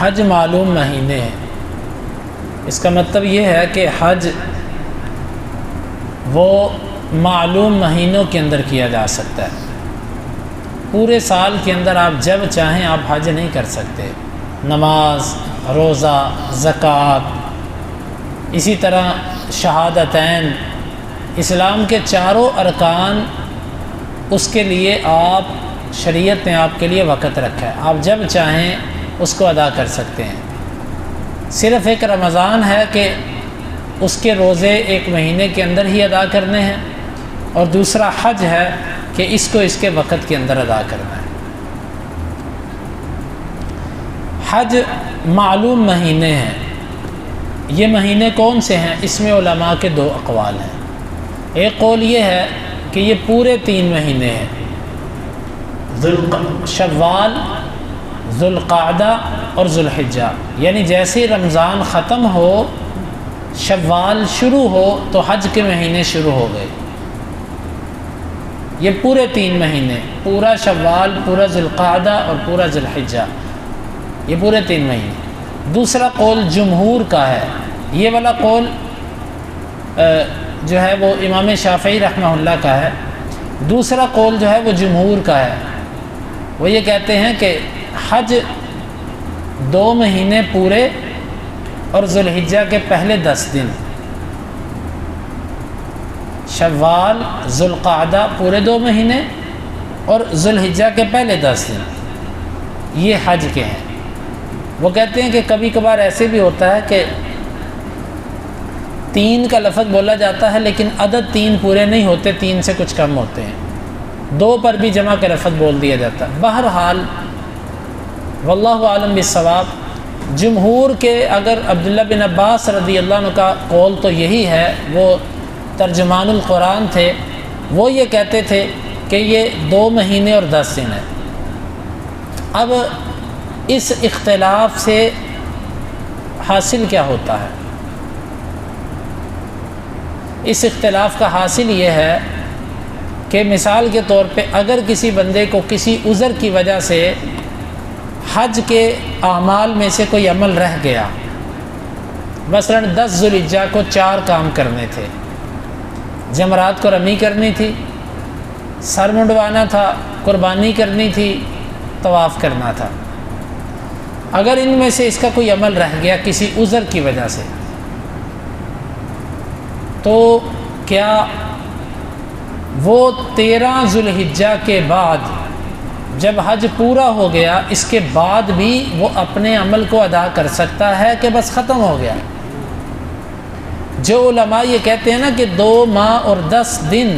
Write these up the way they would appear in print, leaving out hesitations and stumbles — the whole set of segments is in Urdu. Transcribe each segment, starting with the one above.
حج معلوم مہینے ہیں، اس کا مطلب یہ ہے کہ حج وہ معلوم مہینوں کے اندر کیا جا سکتا ہے۔ پورے سال کے اندر آپ جب چاہیں آپ حج نہیں کر سکتے۔ نماز، روزہ، زکوٰۃ، اسی طرح شہادتین، اسلام کے چاروں ارکان، اس کے لیے آپ شریعت نے آپ کے لیے وقت رکھا ہے، آپ جب چاہیں اس کو ادا کر سکتے ہیں۔ صرف ایک رمضان ہے کہ اس کے روزے ایک مہینے کے اندر ہی ادا کرنے ہیں، اور دوسرا حج ہے کہ اس کو اس کے وقت کے اندر ادا کرنا ہے۔ حج معلوم مہینے ہیں۔ یہ مہینے کون سے ہیں؟ اس میں علماء کے دو اقوال ہیں۔ ایک قول یہ ہے کہ یہ پورے 3 مہینے ہیں، شوال، ذوالقعدہ اور ذوالحجہ، یعنی جیسے رمضان ختم ہو، شوال شروع ہو تو حج کے مہینے شروع ہو گئے۔ یہ پورے 3 مہینے، پورا شوال، پورا ذوالقعدہ اور پورا ذوالحجہ، یہ پورے 3 مہینے۔ دوسرا قول جمہور کا ہے، یہ والا قول جو ہے وہ امام شافعی رحمہ اللہ کا ہے۔ دوسرا قول جو ہے وہ جمہور کا ہے، وہ یہ کہتے ہیں کہ حج 2 مہینے پورے اور ذوالحجہ کے پہلے 10 دن، شوال، ذوالقعدہ پورے 2 مہینے اور ذوالحجہ کے پہلے 10 دن، یہ حج کے ہیں۔ وہ کہتے ہیں کہ کبھی کبھار ایسے بھی ہوتا ہے کہ 3 کا لفظ بولا جاتا ہے لیکن عدد 3 پورے نہیں ہوتے، 3 سے کچھ کم ہوتے ہیں، 2 پر بھی جمع کا لفظ بول دیا جاتا ہے۔ بہرحال واللہ عالم بالصواب، جمہور کے اگر عبداللہ بن عباس رضی اللہ عنہ کا قول تو یہی ہے، وہ ترجمان القرآن تھے، وہ یہ کہتے تھے کہ یہ 2 مہینے اور 10 دن ہے۔ اب اس اختلاف سے حاصل کیا ہوتا ہے؟ اس اختلاف کا حاصل یہ ہے کہ مثال کے طور پہ اگر کسی بندے کو کسی عذر کی وجہ سے حج کے اعمال میں سے کوئی عمل رہ گیا، مثلا 10 ذوالحجہ کو 4 کام کرنے تھے، جمرات کو رمی کرنی تھی، سر منڈوانا تھا، قربانی کرنی تھی، طواف کرنا تھا، اگر ان میں سے اس کا کوئی عمل رہ گیا کسی عذر کی وجہ سے، تو کیا وہ 13 ذوالحجہ کے بعد جب حج پورا ہو گیا اس کے بعد بھی وہ اپنے عمل کو ادا کر سکتا ہے کہ بس ختم ہو گیا؟ جو علماء یہ کہتے ہیں نا کہ 2 ماہ اور 10 دن،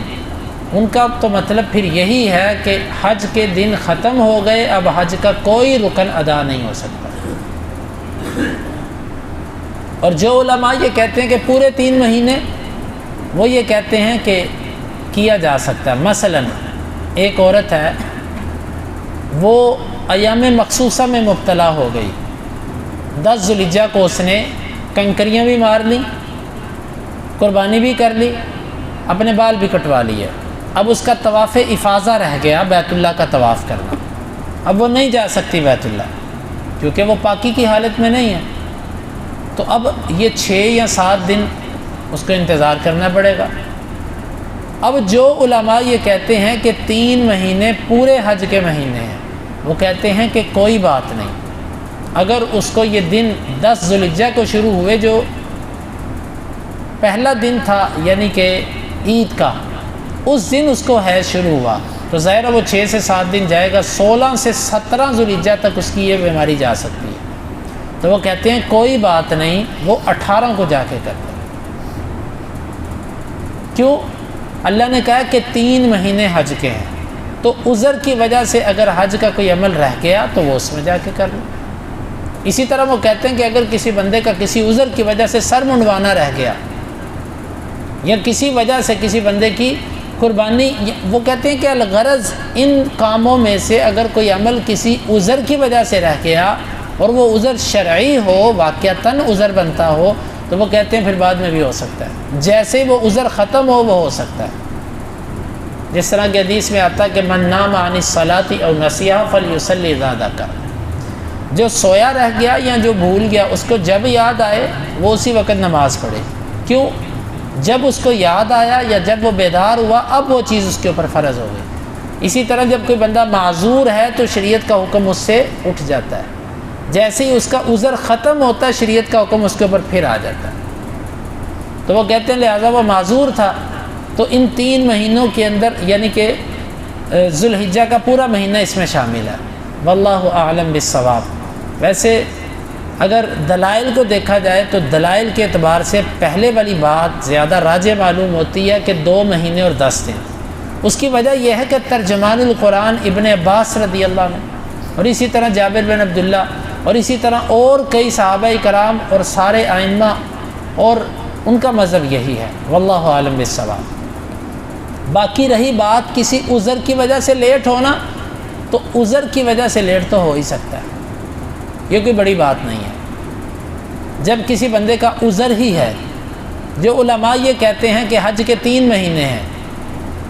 ان کا تو مطلب پھر یہی ہے کہ حج کے دن ختم ہو گئے، اب حج کا کوئی رکن ادا نہیں ہو سکتا۔ اور جو علماء یہ کہتے ہیں کہ پورے 3 مہینے، وہ یہ کہتے ہیں کہ کیا جا سکتا ہے۔ مثلا ایک عورت ہے، وہ ایام مخصوصہ میں مبتلا ہو گئی، 10 ذوالحجہ کو اس نے کنکریاں بھی مار لیں، قربانی بھی کر لی، اپنے بال بھی کٹوا لیے، اب اس کا طواف افاضہ رہ گیا، بیت اللہ کا طواف کرنا، اب وہ نہیں جا سکتی بیت اللہ کیونکہ وہ پاکی کی حالت میں نہیں ہے، تو اب یہ 6 یا 7 دن اس کو انتظار کرنا پڑے گا۔ اب جو علماء یہ کہتے ہیں کہ 3 مہینے پورے حج کے مہینے ہیں، وہ کہتے ہیں کہ کوئی بات نہیں، اگر اس کو یہ دن 10 ذوالحجہ کو شروع ہوئے، جو پہلا دن تھا یعنی کہ عید کا، اس دن اس کو حیض شروع ہوا تو ظاہر ہے وہ 6 سے 7 دن جائے گا، 16 سے 17 ذوالحجہ تک اس کی یہ بیماری جا سکتی ہے، تو وہ کہتے ہیں کوئی بات نہیں، وہ 18 کو جا کے کرتے۔ کیوں؟ اللہ نے کہا کہ 3 مہینے حج کے ہیں، تو عذر کی وجہ سے اگر حج کا کوئی عمل رہ گیا تو وہ اس میں جا کے کر لو۔ اسی طرح وہ کہتے ہیں کہ اگر کسی بندے کا کسی عذر کی وجہ سے سر منڈوانا رہ گیا، یا کسی وجہ سے کسی بندے کی قربانی، وہ کہتے ہیں کہ الغرض ان کاموں میں سے اگر کوئی عمل کسی عذر کی وجہ سے رہ گیا اور وہ عذر شرعی ہو، واقعتاً عذر بنتا ہو، تو وہ کہتے ہیں پھر بعد میں بھی ہو سکتا ہے، جیسے وہ عذر ختم ہو وہ ہو سکتا ہے۔ جس طرح کہ حدیث میں آتا ہے کہ من نام عن الصلاۃ او نسیہا فلیصلی اذا ذکر، جو سویا رہ گیا یا جو بھول گیا اس کو جب یاد آئے وہ اسی وقت نماز پڑھے۔ کیوں؟ جب اس کو یاد آیا یا جب وہ بیدار ہوا اب وہ چیز اس کے اوپر فرض ہو گئی۔ اسی طرح جب کوئی بندہ معذور ہے تو شریعت کا حکم اس سے اٹھ جاتا ہے، جیسے ہی اس کا عذر ختم ہوتا ہے شریعت کا حکم اس کے اوپر پھر آ جاتا ہے۔ تو وہ کہتے ہیں لہٰذا وہ معذور تھا تو ان 3 مہینوں کے اندر یعنی کہ ذوالحجہ کا پورا مہینہ اس میں شامل ہے۔ واللہ اعلم بالصواب۔ ویسے اگر دلائل کو دیکھا جائے تو دلائل کے اعتبار سے پہلے والی بات زیادہ راجح معلوم ہوتی ہے کہ 2 مہینے اور 10 دن۔ اس کی وجہ یہ ہے کہ ترجمان القرآن ابن عباس رضی اللہ عنہ اور اسی طرح جابر بن عبداللہ اور اسی طرح اور کئی صحابہ کرام اور سارے ائمہ اور ان کا مذہب یہی ہے۔ واللہ عالم بالصواب۔ باقی رہی بات کسی عذر کی وجہ سے لیٹ ہونا، تو عذر کی وجہ سے لیٹ تو ہو ہی سکتا ہے، یہ کوئی بڑی بات نہیں ہے۔ جب کسی بندے کا عذر ہی ہے، جو علماء یہ کہتے ہیں کہ حج کے 3 مہینے ہیں،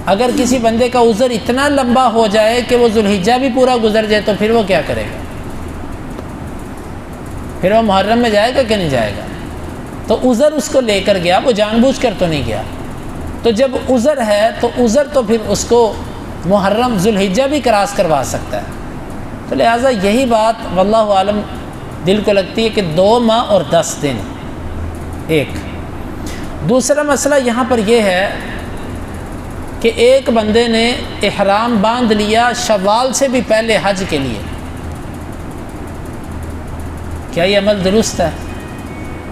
اگر کسی بندے کا عذر اتنا لمبا ہو جائے کہ وہ ذوالحجہ بھی پورا گزر جائے تو پھر وہ کیا کرے گا؟ پھر وہ محرم میں جائے گا کہ نہیں جائے گا؟ تو عذر اس کو لے کر گیا، وہ جان بوجھ کر تو نہیں گیا۔ تو جب عذر ہے تو عذر تو پھر اس کو محرم ذوالحجہ بھی کراس کروا سکتا ہے۔ تو لہٰذا یہی بات واللہ عالم دل کو لگتی ہے کہ 2 ماہ اور 10 دن۔ ایک دوسرا مسئلہ یہاں پر یہ ہے کہ ایک بندے نے احرام باندھ لیا شوال سے بھی پہلے حج کے لیے، کیا یہ عمل درست ہے؟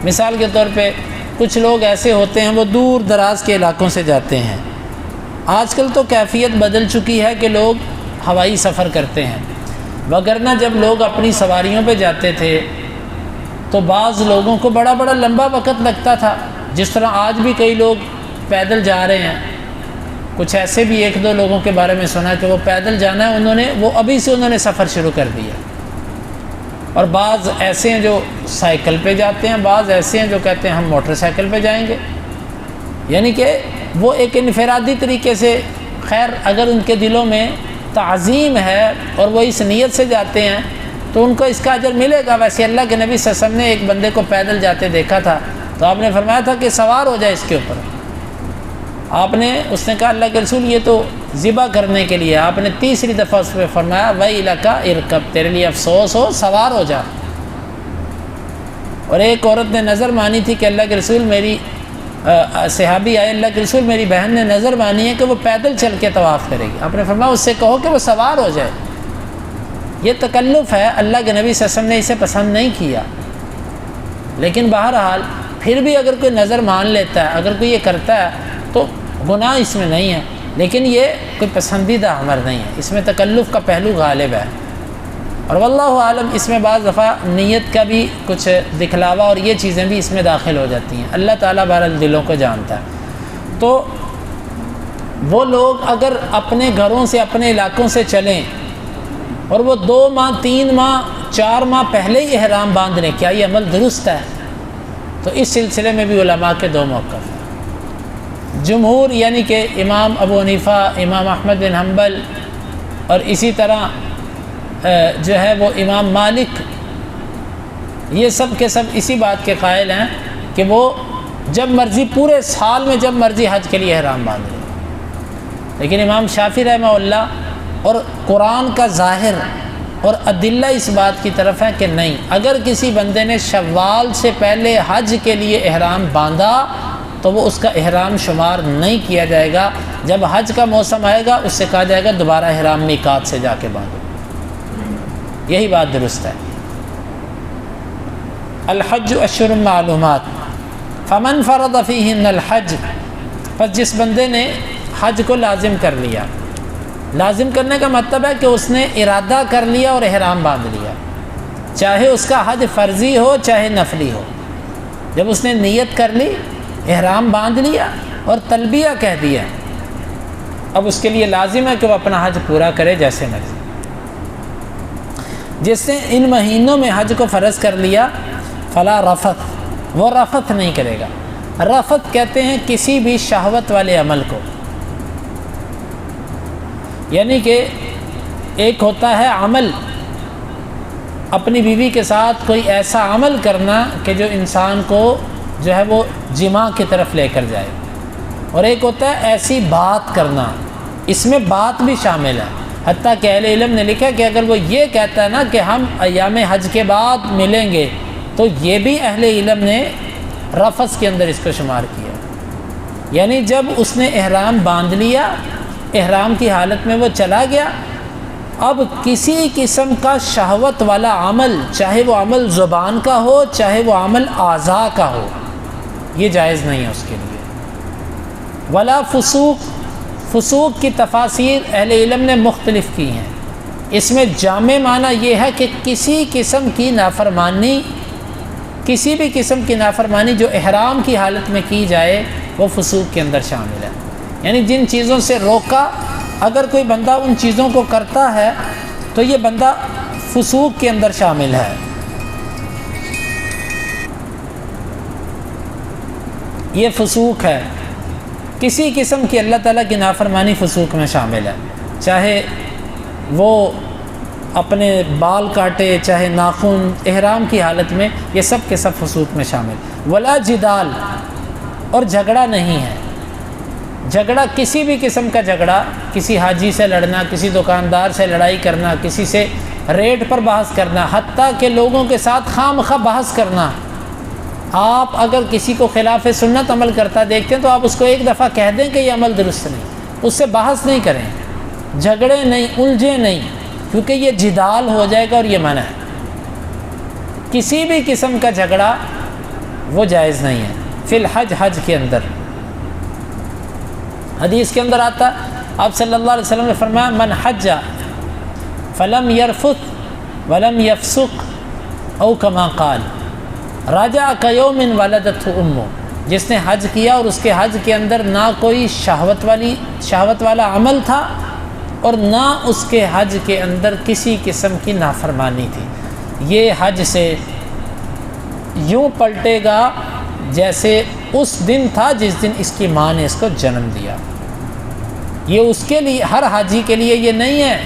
مثال کے طور پہ کچھ لوگ ایسے ہوتے ہیں وہ دور دراز کے علاقوں سے جاتے ہیں۔ آج کل تو کیفیت بدل چکی ہے کہ لوگ ہوائی سفر کرتے ہیں، وگرنہ جب لوگ اپنی سواریوں پہ جاتے تھے تو بعض لوگوں کو بڑا بڑا لمبا وقت لگتا تھا، جس طرح آج بھی کئی لوگ پیدل جا رہے ہیں۔ کچھ ایسے بھی 1-2 لوگوں کے بارے میں سنا کہ وہ پیدل جانا ہے، وہ ابھی سے انہوں نے سفر شروع کر دیا۔ اور بعض ایسے ہیں جو سائیکل پہ جاتے ہیں، بعض ایسے ہیں جو کہتے ہیں ہم موٹر سائیکل پہ جائیں گے، یعنی کہ وہ ایک انفرادی طریقے سے، خیر اگر ان کے دلوں میں تعظیم ہے اور وہ اس نیت سے جاتے ہیں تو ان کو اس کا اجر ملے گا۔ ویسے اللہ کے نبی صلی اللہ علیہ وسلم نے ایک بندے کو پیدل جاتے دیکھا تھا تو آپ نے فرمایا تھا کہ سوار ہو جائے اس کے اوپر۔ اس نے کہا اللہ کے رسول یہ تو ذبح کرنے کے لیے، آپ نے تیسری دفعہ اس پہ فرمایا وَيْلَكَ ارکب، تیرے لیے افسوس ہو، سوار ہو جا۔ اور ایک عورت نے نظر مانی تھی کہ اللہ کے رسول میری صحابی آئے، اللہ کے رسول میری بہن نے نظر مانی ہے کہ وہ پیدل چل کے طواف کرے گی، آپ نے فرمایا اس سے کہو کہ وہ سوار ہو جائے۔ یہ تکلف ہے، اللہ کے نبی صلی اللہ علیہ وسلم نے اسے پسند نہیں کیا، لیکن بہرحال پھر بھی اگر کوئی نظر مان لیتا ہے، اگر کوئی یہ کرتا ہے تو گناہ اس میں نہیں ہے، لیکن یہ کوئی پسندیدہ امر نہیں ہے، اس میں تکلف کا پہلو غالب ہے۔ اور واللہ عالم اس میں بعض دفعہ نیت کا بھی کچھ دکھلاوا اور یہ چیزیں بھی اس میں داخل ہو جاتی ہیں، اللہ تعالیٰ بہرحال دلوں کو جانتا ہے۔ تو وہ لوگ اگر اپنے گھروں سے اپنے علاقوں سے چلیں اور وہ 2 ماہ 3 ماہ 4 ماہ پہلے ہی احرام باندھ لیں، کیا یہ عمل درست ہے؟ تو اس سلسلے میں بھی علماء کے 2 موقف ہیں۔ جمہور یعنی کہ امام ابو حنیفہ، امام احمد بن حنبل اور اسی طرح جو ہے وہ امام مالک، یہ سب کے سب اسی بات کے قائل ہیں کہ وہ جب مرضی پورے سال میں جب مرضی حج کے لیے احرام باندھ لیں۔ لیکن امام شافعی رحمہ اللہ اور قرآن کا ظاہر اور ادلہ اس بات کی طرف ہے کہ نہیں، اگر کسی بندے نے شوال سے پہلے حج کے لیے احرام باندھا تو وہ اس کا احرام شمار نہیں کیا جائے گا، جب حج کا موسم آئے گا اس سے کہا جائے گا دوبارہ احرام میقات سے جا کے باندھو۔ یہی بات درست ہے۔ الحج اشہر معلومات فمن فرض فیہن الحج، پس جس بندے نے حج کو لازم کر لیا، لازم کرنے کا مطلب ہے کہ اس نے ارادہ کر لیا اور احرام باندھ لیا، چاہے اس کا حج فرضی ہو چاہے نفلی ہو، جب اس نے نیت کر لی، احرام باندھ لیا اور تلبیہ کہہ دیا، اب اس کے لیے لازم ہے کہ وہ اپنا حج پورا کرے جیسے مرضی۔ جس نے ان مہینوں میں حج کو فرض کر لیا فلا رفث، وہ رفث نہیں کرے گا۔ رفث کہتے ہیں کسی بھی شہوت والے عمل کو، یعنی کہ ایک ہوتا ہے عمل اپنی بیوی کے ساتھ کوئی ایسا عمل کرنا کہ جو انسان کو جو ہے وہ جماع کی طرف لے کر جائے، اور ایک ہوتا ہے ایسی بات کرنا، اس میں بات بھی شامل ہے۔ حتیٰ کہ اہل علم نے لکھا کہ اگر وہ یہ کہتا ہے نا کہ ہم ایام حج کے بعد ملیں گے، تو یہ بھی اہل علم نے رفث کے اندر اس کو شمار کیا، یعنی جب اس نے احرام باندھ لیا، احرام کی حالت میں وہ چلا گیا، اب کسی قسم کا شہوت والا عمل، چاہے وہ عمل زبان کا ہو چاہے وہ عمل اعضاء کا ہو، یہ جائز نہیں ہے اس کے لیے۔ ولا فسوق، فسوق کی تفاسیر اہل علم نے مختلف کی ہیں۔ اس میں جامع معنی یہ ہے کہ کسی قسم کی نافرمانی، کسی بھی قسم کی نافرمانی جو احرام کی حالت میں کی جائے وہ فسوق کے اندر شامل ہے، یعنی جن چیزوں سے روکا، اگر کوئی بندہ ان چیزوں کو کرتا ہے تو یہ بندہ فسوق کے اندر شامل ہے۔ یہ فسوق ہے، کسی قسم کی اللہ تعالیٰ کی نافرمانی فسوق میں شامل ہے، چاہے وہ اپنے بال کاٹے چاہے ناخن، احرام کی حالت میں، یہ سب کے سب فسوق میں شامل۔ ولا جدال، اور جھگڑا نہیں ہے، جھگڑا کسی بھی قسم کا جھگڑا، کسی حاجی سے لڑنا، کسی دکاندار سے لڑائی کرنا، کسی سے ریٹ پر بحث کرنا، حتیٰ کہ لوگوں کے ساتھ خواہ مخواہ بحث کرنا۔ آپ اگر کسی کو خلاف سنت عمل کرتا دیکھتے ہیں تو آپ اس کو ایک دفعہ کہہ دیں کہ یہ عمل درست نہیں، اس سے بحث نہیں کریں، جھگڑے نہیں، الجھے نہیں، کیونکہ یہ جدال ہو جائے گا اور یہ منع ہے۔ کسی بھی قسم کا جھگڑا وہ جائز نہیں ہے۔ فی الحج، حج کے اندر حدیث کے اندر آتا، آپ صلی اللہ علیہ وسلم نے فرمایا من حج فلم یرفث ولم یفسق او کما قال راجع کیوم ولدتہ امہ، جس نے حج کیا اور اس کے حج کے اندر نہ کوئی شہوت والا عمل تھا اور نہ اس کے حج کے اندر کسی قسم کی نافرمانی تھی، یہ حج سے یوں پلٹے گا جیسے اس دن تھا جس دن اس کی ماں نے اس کو جنم دیا۔ یہ اس کے لیے، ہر حاجی کے لیے یہ نہیں ہے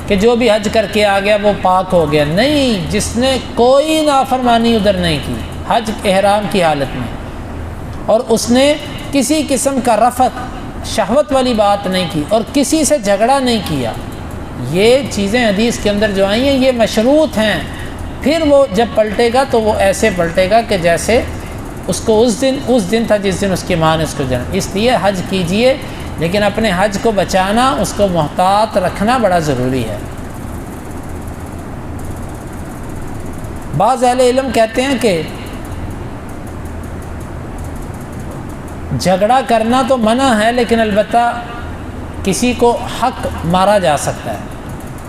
کہ جو بھی حج کر کے آ گیا وہ پاک ہو گیا، نہیں، جس نے کوئی نافرمانی ادھر نہیں کی حج احرام کی حالت میں، اور اس نے کسی قسم کا رفث، شہوت والی بات نہیں کی اور کسی سے جھگڑا نہیں کیا، یہ چیزیں حدیث کے اندر جو آئی ہیں یہ مشروط ہیں، پھر وہ جب پلٹے گا تو وہ ایسے پلٹے گا کہ جیسے اس کو اس دن تھا جس دن اس کی ماں نے اس کو جنم۔ اس لیے حج کیجئے، لیکن اپنے حج کو بچانا، اس کو محتاط رکھنا بڑا ضروری ہے۔ بعض اہل علم کہتے ہیں کہ جھگڑا کرنا تو منع ہے، لیکن البتہ کسی کو حق مارا جا سکتا ہے،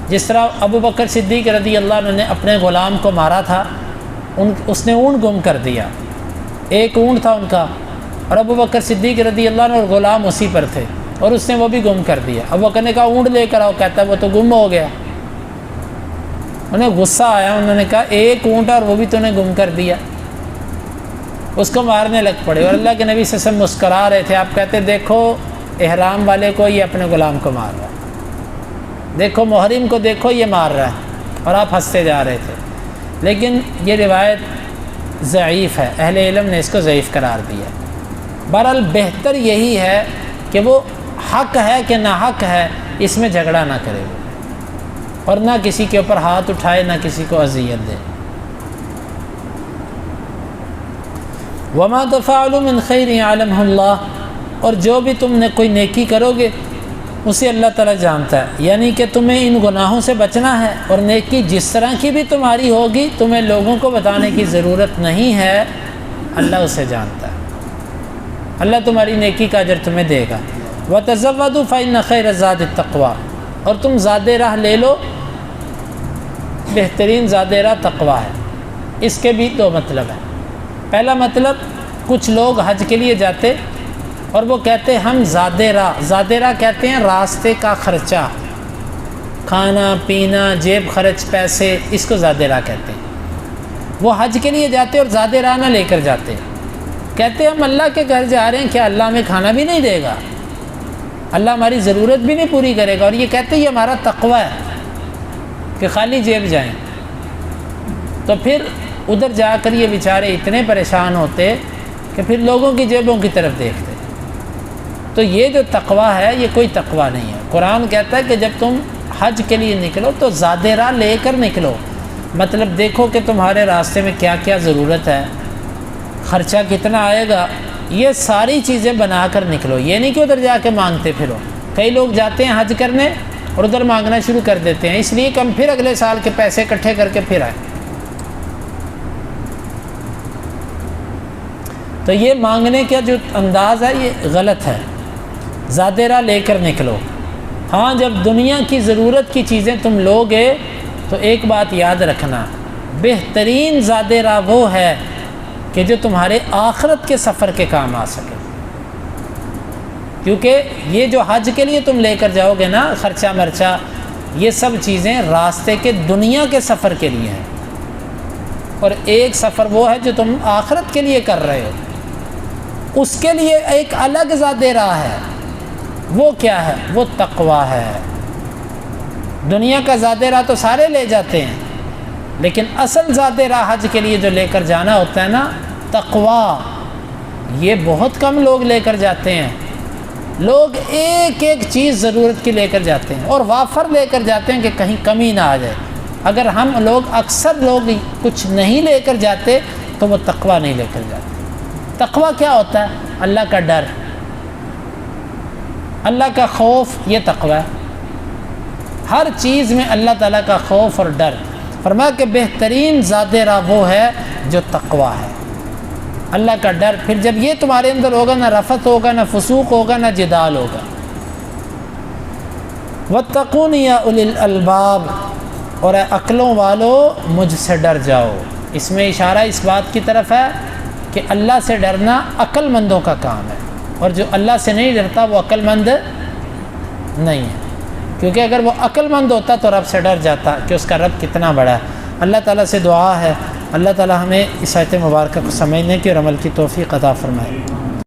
جس طرح ابو بکر صدیق رضی اللہ عنہ نے اپنے غلام کو مارا تھا، اس نے اونٹ گم کر دیا، ایک اونٹ تھا ان کا، اور ابو بکر صدیق رضی اللہ عنہ اور غلام اسی پر تھے، اور اس نے وہ بھی گم کر دیا۔ ابو بکر نے کہا اونٹ لے کر آؤ، کہتا ہے وہ تو گم ہو گیا۔ انہیں غصہ آیا، انہوں نے کہا ایک اونٹ اور وہ بھی تو نے گم کر دیا، اس کو مارنے لگ پڑے، اور اللہ کے نبی صلی اللہ علیہ وسلم مسکرا رہے تھے، آپ کہتے دیکھو احرام والے کو یہ اپنے غلام کو مار رہا ہے، دیکھو محرم کو دیکھو یہ مار رہا ہے، اور آپ ہنستے جا رہے تھے۔ لیکن یہ روایت ضعیف ہے، اہل علم نے اس کو ضعیف قرار دیا۔ بہرحال بہتر یہی ہے کہ وہ حق ہے کہ ناحق ہے اس میں جھگڑا نہ کرے، اور نہ کسی کے اوپر ہاتھ اٹھائے، نہ کسی کو اذیت دے۔ وما تفعلوا من خیر یعلمہ اللہ، اور جو بھی تم نے کوئی نیکی کرو گے اسے اللہ تعالیٰ جانتا ہے، یعنی کہ تمہیں ان گناہوں سے بچنا ہے، اور نیکی جس طرح کی بھی تمہاری ہوگی تمہیں لوگوں کو بتانے کی ضرورت نہیں ہے، اللہ اسے جانتا ہے، اللہ تمہاری نیکی کا اجر تمہیں دے گا۔ وَتَزَوَّدُوا فَإِنَّ خَيْرَ الزَّادِ التَّقْوَىٰ، اور تم زاد راہ لے لو، بہترین زاد راہ تقویٰ ہے۔ اس کے بھی دو مطلب ہیں۔ پہلا مطلب، کچھ لوگ حج کے لیے جاتے اور وہ کہتے ہم زاد راہ کہتے ہیں راستے کا خرچہ، کھانا پینا، جیب خرچ، پیسے، اس کو زاد راہ کہتے ہیں۔ وہ حج کے لیے جاتے اور زاد راہ نہ لے کر جاتے، کہتے ہم اللہ کے گھر جا رہے ہیں، کیا اللہ ہمیں کھانا بھی نہیں دے گا، اللہ ہماری ضرورت بھی نہیں پوری کرے گا، اور یہ کہتے یہ ہمارا تقویٰ ہے کہ خالی جیب جائیں۔ تو پھر ادھر جا کر یہ بیچارے اتنے پریشان ہوتے کہ پھر لوگوں کی جیبوں کی طرف دیکھتے۔ تو یہ جو تقویٰ ہے یہ کوئی تقویٰ نہیں ہے۔ قرآن کہتا ہے کہ جب تم حج کے لیے نکلو تو زاد راہ لے کر نکلو، مطلب دیکھو کہ تمہارے راستے میں کیا کیا ضرورت ہے، خرچہ کتنا آئے گا، یہ ساری چیزیں بنا کر نکلو۔ یہ نہیں کہ ادھر جا کے مانگتے پھرو۔ کئی لوگ جاتے ہیں حج کرنے اور ادھر مانگنا شروع کر دیتے ہیں، اس لیے کہ ہم پھر اگلے سال کے پیسے اکٹھے کر کے پھر آئیں۔ تو یہ مانگنے کا جو انداز ہے یہ غلط ہے۔ زاد راہ لے کر نکلو۔ ہاں جب دنیا کی ضرورت کی چیزیں تم لوگے تو ایک بات یاد رکھنا، بہترین زاد راہ وہ ہے کہ جو تمہارے آخرت کے سفر کے کام آ سکے، کیونکہ یہ جو حج کے لیے تم لے کر جاؤ گے نا خرچہ مرچہ، یہ سب چیزیں راستے کے دنیا کے سفر کے لیے ہیں، اور ایک سفر وہ ہے جو تم آخرت کے لیے کر رہے ہو، اس کے لیے ایک الگ زاد راہ ہے۔ وہ کیا ہے؟ وہ تقویٰ ہے۔ دنیا کا زاد راہ تو سارے لے جاتے ہیں، لیکن اصل زاد راہ حج کے لیے جو لے کر جانا ہوتا ہے نا، تقویٰ، یہ بہت کم لوگ لے کر جاتے ہیں۔ لوگ ایک ایک چیز ضرورت کی لے کر جاتے ہیں اور وافر لے کر جاتے ہیں کہ کہیں کمی نہ آ جائے۔ اگر ہم لوگ اکثر لوگ کچھ نہیں لے کر جاتے تو وہ تقویٰ نہیں لے کر جاتے۔ تقویٰ کیا ہوتا ہے؟ اللہ کا ڈر، اللہ کا خوف، یہ تقویٰ ہے۔ ہر چیز میں اللہ تعالیٰ کا خوف اور ڈر۔ فرمایا کہ بہترین زاد راہ وہ ہے جو تقویٰ ہے، اللہ کا ڈر۔ پھر جب یہ تمہارے اندر ہوگا، نہ رفث ہوگا، نہ فسوق ہوگا، نہ جدال ہوگا۔ واتقون یا اولی الالباب، اور اے عقلوں والو مجھ سے ڈر جاؤ۔ اس میں اشارہ اس بات کی طرف ہے کہ اللہ سے ڈرنا عقل مندوں کا کام ہے، اور جو اللہ سے نہیں ڈرتا وہ عقل مند نہیں ہے، کیونکہ اگر وہ عقل مند ہوتا تو رب سے ڈر جاتا کہ اس کا رب کتنا بڑا ہے۔ اللہ تعالیٰ سے دعا ہے اللہ تعالیٰ ہمیں اس آیت مبارکہ کو سمجھنے کی اور عمل کی توفیق عطا فرمائے۔